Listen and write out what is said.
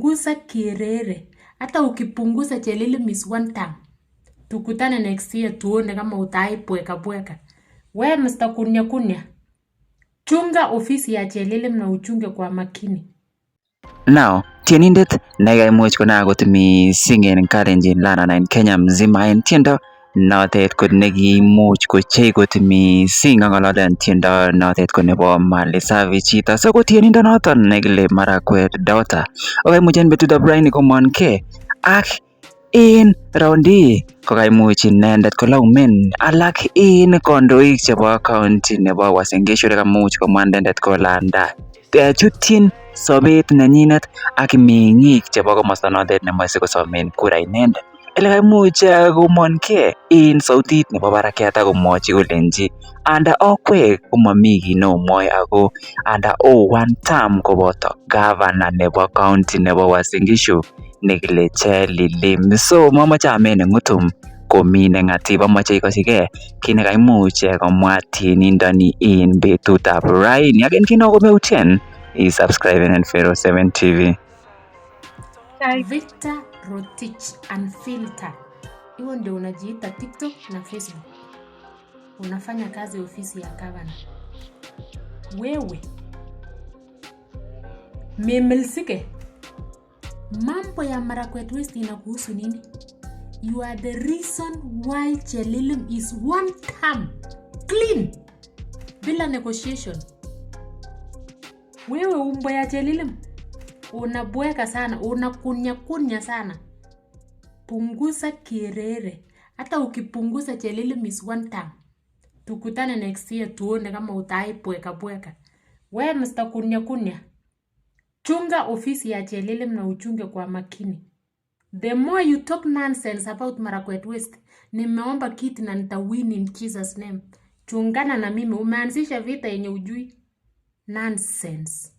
punguza kirere. Hata ukipunguza Chelilim is one time. Tukutane next year tuone kama utaipweka. We Mr. Kunya. Chunga ofisi ya Chelilim na uchunge kwa makini. Now, tienindet nekaimuch kona akot mising en Kalenjin Lana en Kenya mzima en tiendo notet kot nekimuch kochei kot mising ang'ololen tiendo notet ko nebo Miley Cyrus chito. So ko tienindo noton nekile Marakwet Daughter. Okaimuch en betutab raini komonke ak en raundi kokaimuch inendet kolaumen alak en kondoik chebo county nebo Uasin Gishu nekamuch komwa inendet kolanda chutyin sobet nenyinet ak meng'ik chebo komosta notet nemoe sikosomen kura inendet. Ele kaimuch komonke en sautit nebo barakiat ak komwochi kolenji anda okwek komomi kiy neomwoe ako anda one term koboto governor nebo county nebo Uasin Gishu nekile Chelilim. So momoche amen ng'utum komine ng'atib, amoche ikosikei kit nekaimuch komwa tienindoni en betutab raini. Ak en kit nekomeutien isubscriben en Pharaoh 7 TV. Victor Rotich Unfiltered. Hiyo ndio unajiita TikTok na Facebook. Unafanya kazi ofisi ya gavana. Wewe memelsike. Mambo ya Marakwet West inakuhusu nini? You are the reason why Chelilim is one term clean bila negotiation. Wewe umbo ya Chelilim unabweka sana, unakunya sana. Punguza kirere. Hata ukipunguza Chelilim is one term. Tukutane next year tuone kama utaipweka. We Mr. Kunya. Chunga ofisi ya Chelilim na uchunge kwa makini. The more you talk nonsense about Marakwet West, nimeomba kiti na nitawin in Jesus name. Chungana na mimi, umeanzisha vita yenye ujui. Nonsense.